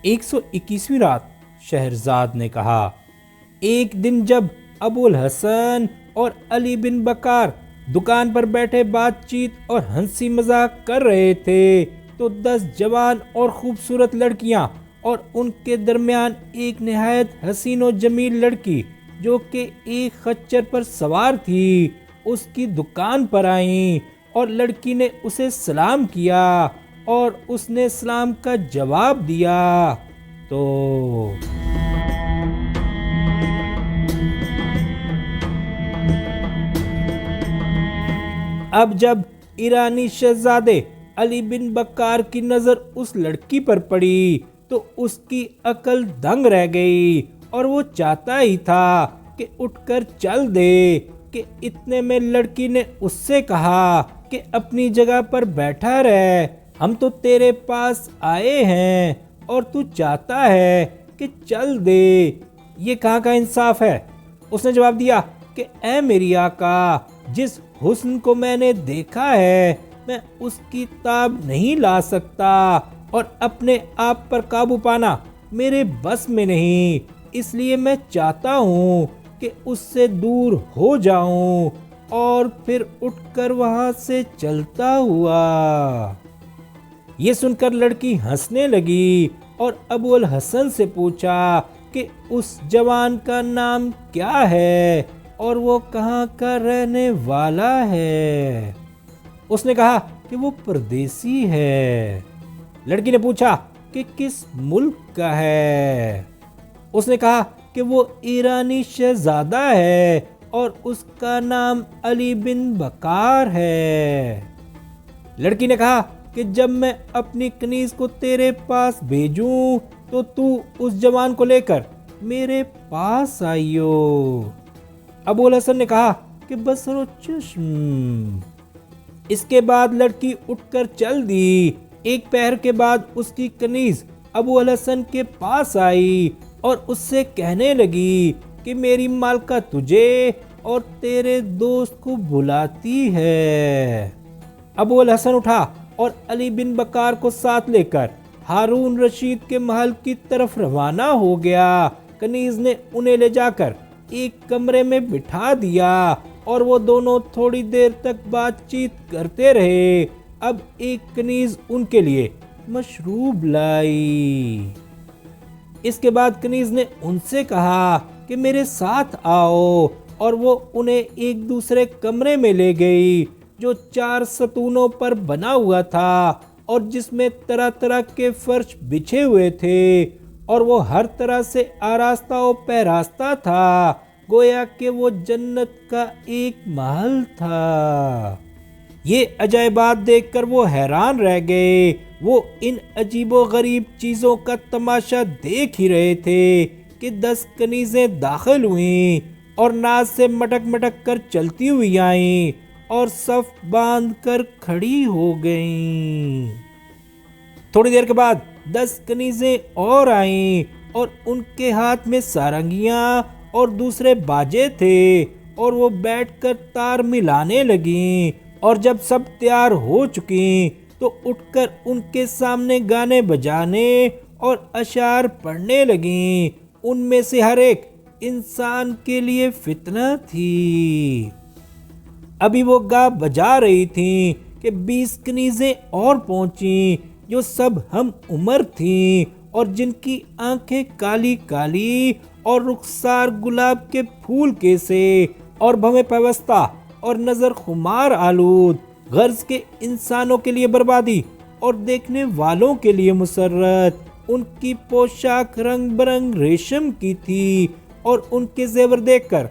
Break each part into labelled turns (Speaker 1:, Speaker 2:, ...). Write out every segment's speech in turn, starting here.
Speaker 1: 121ویں رات شہرزاد نے کہا، ایک دن جب ابو الحسن اور علی بن بکار دکان پر بیٹھے بات چیت اور ہنسی مذاق کر رہے تھے تو 10 جوان اور خوبصورت لڑکیاں اور ان کے درمیان ایک نہایت حسین و جمیل لڑکی جو کہ ایک خچر پر سوار تھی اس کی دکان پر آئیں، اور لڑکی نے اسے سلام کیا اور اس نے سلام کا جواب دیا تو اب جب ایرانی شہزادے علی بن بکار کی نظر اس لڑکی پر پڑی تو اس کی عقل دنگ رہ گئی اور وہ چاہتا ہی تھا کہ اٹھ کر چل دے کہ اتنے میں لڑکی نے اس سے کہا کہ اپنی جگہ پر بیٹھا رہ، ہم تو تیرے پاس آئے ہیں اور تو چاہتا ہے کہ چل دے، یہ کہاں کا انصاف ہے؟ اس نے جواب دیا کہ اے میری آقا، جس حسن کو میں نے دیکھا ہے میں اس کی تاب نہیں لا سکتا اور اپنے آپ پر قابو پانا میرے بس میں نہیں، اس لیے میں چاہتا ہوں کہ اس سے دور ہو جاؤں، اور پھر اٹھ کر وہاں سے چلتا ہوا۔ یہ سن کر لڑکی ہنسنے لگی اور ابو الحسن سے پوچھا کہ اس جوان کا نام کیا ہے اور وہ کہاں کا رہنے والا ہے؟ اس نے کہا کہ وہ پردیسی ہے۔ لڑکی نے پوچھا کہ کس ملک کا ہے؟ اس نے کہا کہ وہ ایرانی شہزادہ ہے اور اس کا نام علی بن بکار ہے۔ لڑکی نے کہا کہ جب میں اپنی کنیز کو تیرے پاس بھیجوں تو اس جوان کو لے کر میرے پاس آئیو۔ ابو الحسن نے کہا کہ بصر و چشم۔ اس کے بعد لڑکی اٹھ کر چل دی۔ ایک پہر کے بعد اس کی کنیز ابو الحسن کے پاس آئی اور اس سے کہنے لگی کہ میری مالکہ تجھے اور تیرے دوست کو بلاتی ہے۔ ابو الحسن اٹھا اور علی بن بکار کو ساتھ لے کر ہارون رشید کے محل کی طرف روانہ ہو گیا۔ کنیز نے انہیں لے جا کر ایک کمرے میں بٹھا دیا اور وہ دونوں تھوڑی دیر تک بات چیت کرتے رہے۔ اب ایک کنیز ان کے لیے مشروب لائی۔ اس کے بعد کنیز نے ان سے کہا کہ میرے ساتھ آؤ، اور وہ انہیں ایک دوسرے کمرے میں لے گئی جو 4 ستونوں پر بنا ہوا تھا اور جس میں طرح طرح کے فرش بچھے ہوئے تھے، اور وہ ہر طرح سے آراستہ و پیراستہ تھا، گویا کہ وہ جنت کا ایک محل تھا۔ یہ عجائبات دیکھ کر وہ حیران رہ گئے۔ وہ ان عجیب و غریب چیزوں کا تماشا دیکھ ہی رہے تھے کہ 10 کنیزیں داخل ہوئیں اور ناز سے مٹک مٹک کر چلتی ہوئی آئیں اور صف باندھ کر کھڑی ہو گئیں۔ تھوڑی دیر کے بعد 10 کنیزیں اور آئیں اور ان کے ہاتھ میں سارنگیاں اور دوسرے باجے تھے، اور وہ بیٹھ کر تار ملانے لگیں، اور جب سب تیار ہو چکیں تو اٹھ کر ان کے سامنے گانے بجانے اور اشعار پڑھنے لگیں۔ ان میں سے ہر ایک انسان کے لیے فتنہ تھی۔ ابھی وہ گا بجا رہی تھیں کہ 20 کنیزیں اور پہنچیں جو سب ہم عمر تھیں اور جن کی آنکھیں کالی کالی اور رخسار گلاب کے پھول کے سے اور بھویں پیوستہ اور نظر خمار آلود، غرض کے انسانوں کے لیے بربادی اور دیکھنے والوں کے لیے مسرت۔ ان کی پوشاک رنگ برنگ ریشم کی تھی اور ان کے زیور دیکھ کر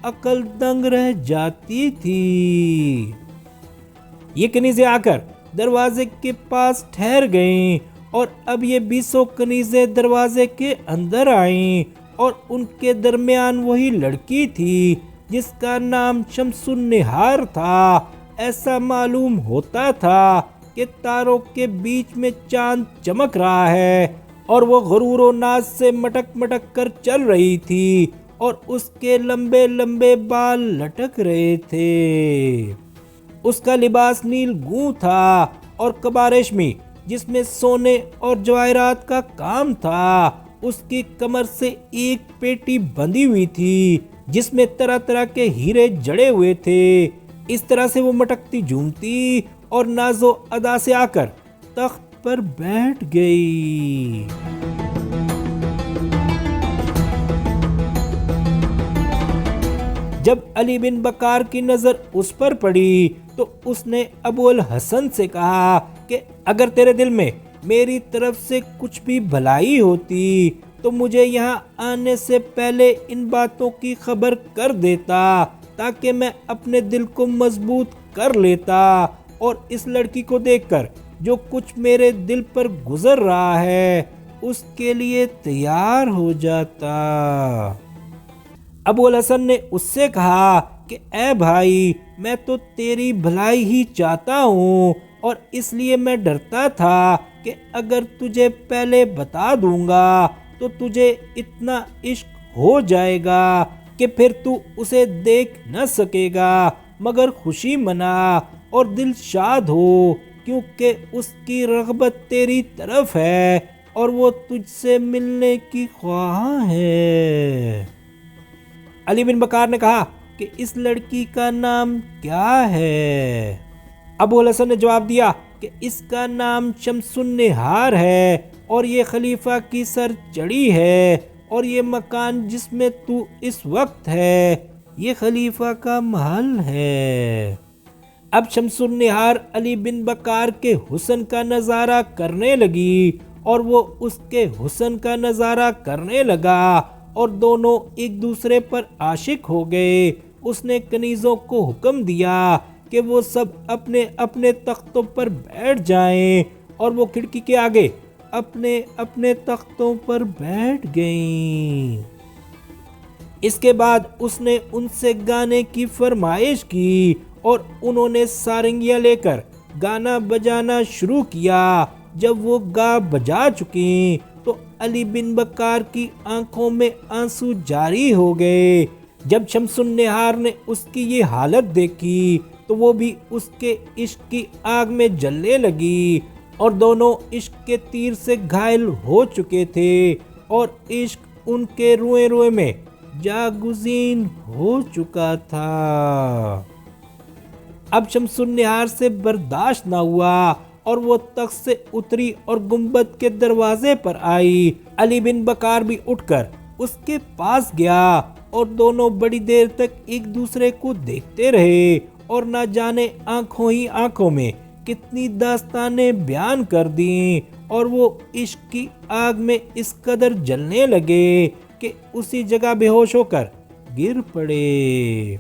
Speaker 1: عقل دنگ رہ جاتی تھی۔ یہ کنیزیں آ کر دروازے کے پاس ٹھہر گئیں، اور اب یہ 20 کنیزیں دروازے کے اندر آئیں، اور ان کے درمیان وہی لڑکی تھی جس کا نام شمس النہار تھا۔ ایسا معلوم ہوتا تھا کہ تاروں کے بیچ میں چاند چمک رہا ہے، اور وہ غرور و ناز سے مٹک مٹک کر چل رہی تھی، اور اس کے لمبے لمبے بال لٹک رہے تھے۔ اس کا لباس نیل گوں تھا اور قبا ریشمی جس میں سونے اور جواہرات کا کام تھا۔ اس کی کمر سے ایک پیٹی بندھی ہوئی تھی جس میں طرح طرح کے ہیرے جڑے ہوئے تھے۔ اس طرح سے وہ مٹکتی جھومتی اور ناز و ادا سے آ کر تخت پر بیٹھ گئی۔ جب علی بن بکار کی نظر اس پر پڑی تو اس نے ابو الحسن سے کہا کہ اگر تیرے دل میں میری طرف سے کچھ بھی بھلائی ہوتی تو مجھے یہاں آنے سے پہلے ان باتوں کی خبر کر دیتا تاکہ میں اپنے دل کو مضبوط کر لیتا اور اس لڑکی کو دیکھ کر جو کچھ میرے دل پر گزر رہا ہے اس کے لیے تیار ہو جاتا۔ ابو الحسن نے اس سے کہا کہ اے بھائی، میں تو تیری بھلائی ہی چاہتا ہوں اور اس لیے میں ڈرتا تھا کہ اگر تجھے پہلے بتا دوں گا تو تجھے اتنا عشق ہو جائے گا کہ پھر تو اسے دیکھ نہ سکے گا مگر خوشی منا اور دل شاد ہو، کیونکہ اس کی رغبت تیری طرف ہے اور وہ تجھ سے ملنے کی خواہاں ہے۔ علی بن بکار نے کہا کہ اس لڑکی کا نام کیا ہے؟ ابو الحسن نے جواب دیا کہ اس کا نام شمس النہار ہے اور یہ خلیفہ کی سر چڑھی ہے اور یہ مکان جس میں تو اس وقت ہے یہ خلیفہ کا محل ہے۔ اب شمس النہار علی بن بکار کے حسن کا نظارہ کرنے لگی اور وہ اس کے حسن کا نظارہ کرنے لگا اور دونوں ایک دوسرے پر عاشق ہو گئے۔ اس نے کنیزوں کو حکم دیا کہ وہ سب اپنے اپنے تختوں پر بیٹھ جائیں اور وہ کھڑکی کے آگے اپنے اپنے تختوں پر بیٹھ گئیں۔ اس کے بعد اس نے ان سے گانے کی فرمائش کی اور انہوں نے سارنگیاں لے کر گانا بجانا شروع کیا۔ جب وہ گا بجا چکی تو علی بن بکار کی آنکھوں میں آنسو جاری ہو گئے۔ جب شمس النہار نے اس کی یہ حالت دیکھی تو وہ بھی اس کے عشق کی آگ میں جلنے لگی اور دونوں عشق کے تیر سے گھائل ہو چکے تھے اور عشق ان کے روئے روئے میں جاگزین ہو چکا تھا۔ اب شمس النہار سے برداشت نہ ہوا اور وہ تخت سے اتری اور گنبد کے دروازے پر آئی۔ علی بن بکار بھی اٹھ کر اس کے پاس گیا اور دونوں بڑی دیر تک ایک دوسرے کو دیکھتے رہے اور نہ جانے آنکھوں ہی آنکھوں میں کتنی داستانیں بیان کر دیں اور وہ عشق کی آگ میں اس قدر جلنے لگے کہ اسی جگہ بے ہوش ہو کر گر پڑے۔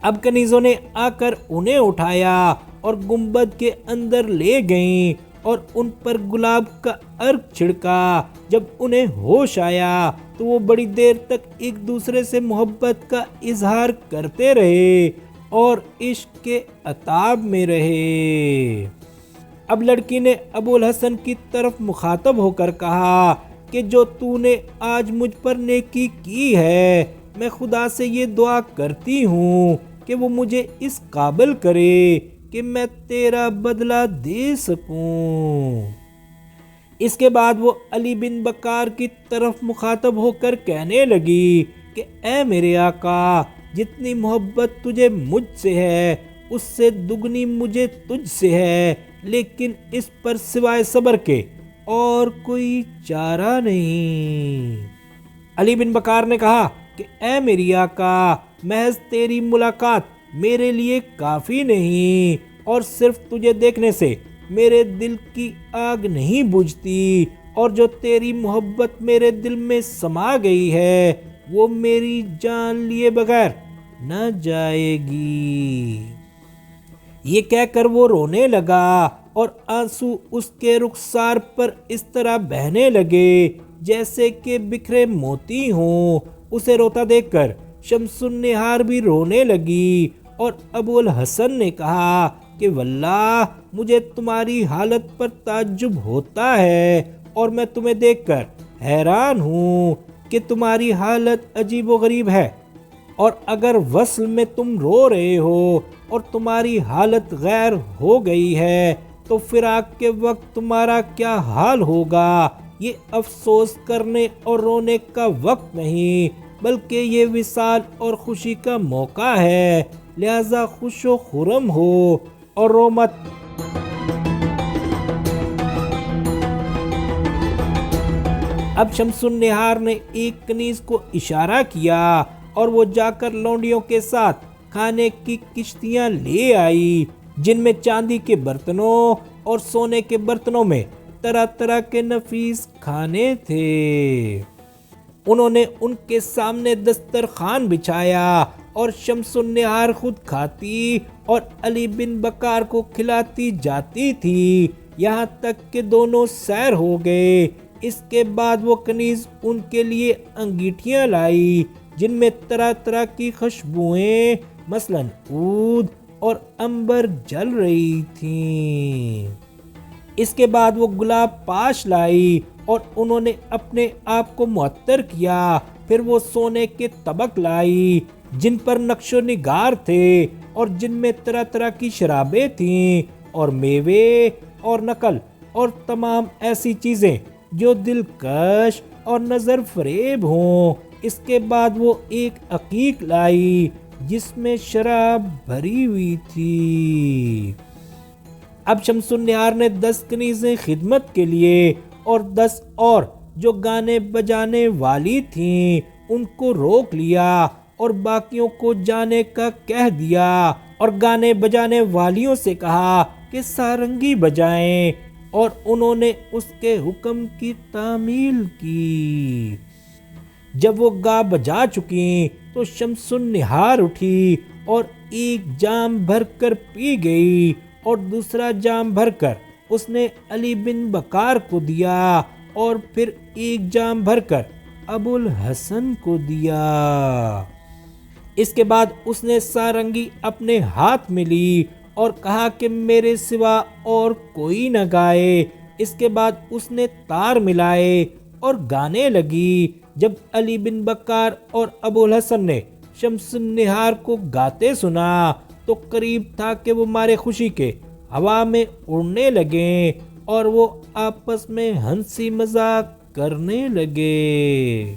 Speaker 1: اب کنیزوں نے آ کر انہیں اٹھایا اور گنبد کے اندر لے گئیں اور ان پر گلاب کا عرق چھڑکا۔ جب انہیں ہوش آیا تو وہ بڑی دیر تک ایک دوسرے سے محبت کا اظہار کرتے رہے اور عشق کے عتاب میں رہے۔ اب لڑکی نے ابو الحسن کی طرف مخاطب ہو کر کہا کہ جو تو نے آج مجھ پر نیکی کی ہے، میں خدا سے یہ دعا کرتی ہوں کہ وہ مجھے اس قابل کرے کہ میں تیرا بدلہ دے سکوں۔ اس کے بعد وہ علی بن بکار کی طرف مخاطب ہو کر کہنے لگی کہ اے میرے آقا، جتنی محبت تجھے مجھ سے ہے اس سے دگنی مجھے تجھ سے ہے، لیکن اس پر سوائے صبر کے اور کوئی چارہ نہیں۔ علی بن بکار نے کہا کہ اے میری آقا، محض تیری ملاقات میرے لیے کافی نہیں اور صرف تجھے دیکھنے سے میرے دل کی آگ نہیں بجھتی، اور جو تیری محبت میرے دل میں سما گئی ہے وہ میری جان لیے بغیر نہ جائے گی۔ یہ کہہ کر وہ رونے لگا اور آنسو اس کے رخسار پر اس طرح بہنے لگے جیسے کہ بکھرے موتی ہوں۔ اسے روتا دیکھ کر شمس النہار بھی رونے لگی اور ابو الحسن نے کہا کہ واللہ مجھے تمہاری حالت پر تعجب ہوتا ہے اور میں تمہیں دیکھ کر حیران ہوں کہ تمہاری حالت عجیب و غریب ہے، اور اگر وصل میں تم رو رہے ہو اور تمہاری حالت غیر ہو گئی ہے تو فراق کے وقت تمہارا کیا حال ہوگا۔ یہ افسوس کرنے اور رونے کا وقت نہیں بلکہ یہ وصال اور خوشی کا موقع ہے، لہذا خوش و خرم ہو اور رو مت۔ اب شمس النہار نے ایک کنیز کو اشارہ کیا اور وہ جا کر لونڈیوں کے ساتھ کھانے کی کشتیاں لے آئی، جن میں چاندی کے برتنوں اور سونے کے برتنوں میں طرح طرح کے نفیس کھانے تھے۔ انہوں نے ان کے سامنے دسترخوان بچھایا اور شمس النہار خود کھاتی اور علی بن بکار کو کھلاتی جاتی تھی، یہاں تک کہ دونوں سیر ہو گئے۔ اس کے بعد وہ کنیز ان کے لیے انگیٹھیاں لائی جن میں طرح طرح کی خوشبوئیں مثلاً عود اور عنبر جل رہی تھیں۔ اس کے بعد وہ گلاب پاش لائی اور انہوں نے اپنے آپ کو معطر کیا۔ پھر وہ سونے کے طبق لائی جن پر نقش و نگار تھے اور جن میں طرح طرح کی شرابیں تھیں اور میوے اور نکل اور تمام ایسی چیزیں جو دلکش اور نظر فریب ہوں۔ اس کے بعد وہ ایک عقیق لائی جس میں شراب بھری ہوئی تھی۔ اب شمس النہار نے 10 کنیزیں خدمت کے لیے اور 10 اور جو گانے بجانے والی تھیں ان کو روک لیا اور باقیوں کو جانے کا کہہ دیا، اور گانے بجانے والیوں سے کہا کہ سارنگی بجائیں، اور انہوں نے اس کے حکم کی تعمیل کی۔ جب وہ گا بجا چکی تو شمس النہار اٹھی اور ایک جام بھر کر پی گئی اور دوسرا جام بھر کر اس نے علی بن بکار کو دیا اور پھر ایک جام بھر کر ابو الحسن کو دیا۔ اس کے بعد اس نے سارنگی اپنے ہاتھ میں لی اور کہا کہ میرے سوا اور کوئی نہ گائے۔ اس کے بعد اس نے تار ملائے اور گانے لگی۔ جب علی بن بکار اور ابو الحسن نے شمس النہار کو گاتے سنا تو قریب تھا کہ وہ مارے خوشی کے ہوا میں اڑنے لگے اور وہ آپس میں ہنسی مذاق کرنے لگے۔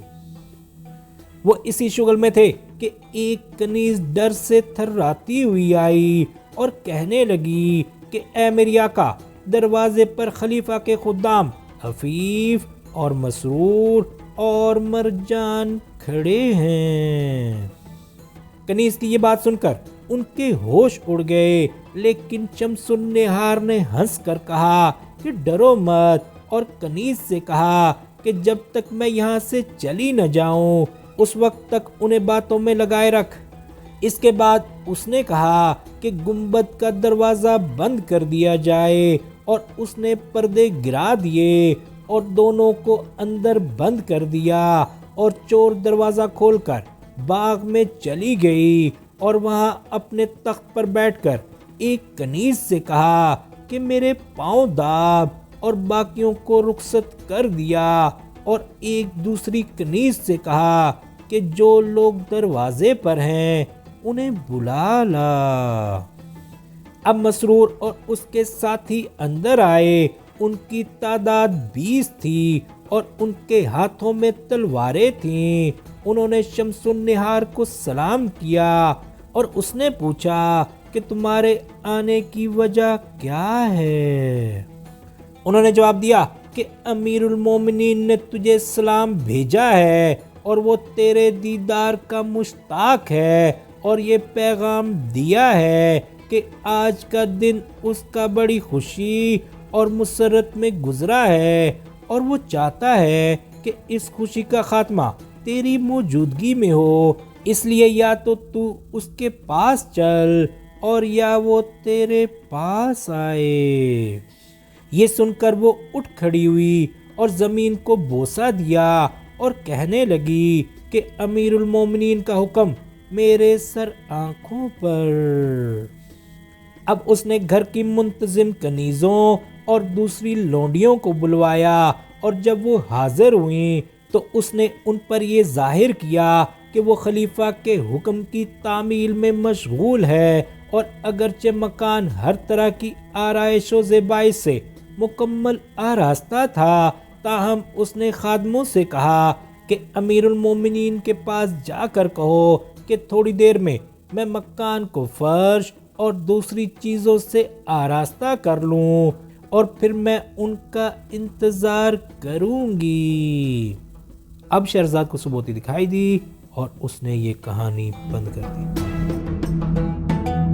Speaker 1: وہ اسی شغل میں تھے کہ ایک کنیز ڈر سے تھراتی ہوئی آئی اور کہنے لگی کہ اے میری آقا، دروازے پر خلیفہ کے خدام عفیف اور مسرور اور مرجان کھڑے ہیں۔ کنیز کی یہ بات سن کر ان کے ہوش اڑ گئے، لیکن شمس النہار نے ہنس کر کہا کہ ڈرو مت، اور کنیز سے کہا کہ جب تک میں یہاں سے چلی نہ جاؤں اس وقت تک انہیں باتوں میں لگائے رکھ۔ اس کے بعد اس نے کہا کہ گنبد کا دروازہ بند کر دیا جائے، اور اس نے پردے گرا دیے اور دونوں کو اندر بند کر دیا، اور چور دروازہ کھول کر باغ میں چلی گئی اور وہاں اپنے تخت پر بیٹھ کر ایک کنیز سے کہا کہ میرے پاؤں داب، اور باقیوں کو رخصت کر دیا، اور ایک دوسری کنیز سے کہا کہ جو لوگ دروازے پر ہیں انہیں بلا لا۔ اب مسرور اور اس کے ساتھی اندر آئے، ان کی تعداد 20 تھی اور ان کے ہاتھوں میں تلواریں تھیں۔ انہوں نے شمس النہار کو سلام کیا اور اس نے پوچھا کہ تمہارے آنے کی وجہ کیا ہے؟ انہوں نے جواب دیا کہ امیر المومنین نے تجھے سلام بھیجا ہے اور وہ تیرے دیدار کا مشتاق ہے، اور یہ پیغام دیا ہے کہ آج کا دن اس کا بڑی خوشی اور مسرت میں گزرا ہے، اور وہ چاہتا ہے کہ اس خوشی کا خاتمہ تیری موجودگی میں ہو، اس لیے یا تو اس کے پاس چل اور یا وہ تیرے پاس آئے۔ یہ سن کر وہ اٹھ کھڑی ہوئی اور زمین کو بوسہ دیا اور کہنے لگی کہ امیر المومنین کا حکم میرے سر آنکھوں پر۔ اب اس نے گھر کی منتظم کنیزوں اور دوسری لونڈیوں کو بلوایا، اور جب وہ حاضر ہوئیں تو اس نے ان پر یہ ظاہر کیا کہ وہ خلیفہ کے حکم کی تعمیل میں مشغول ہے، اور اگرچہ مکان ہر طرح کی آرائش و زیبائی سے مکمل آراستہ تھا، تاہم اس نے خادموں سے کہا کہ امیر المومنین کے پاس جا کر کہو کہ تھوڑی دیر میں مکان کو فرش اور دوسری چیزوں سے آراستہ کر لوں، اور پھر میں ان کا انتظار کروں گی۔ اب شہرزاد کو ثبوتی دکھائی دی اور اس نے یہ کہانی بند کر دی۔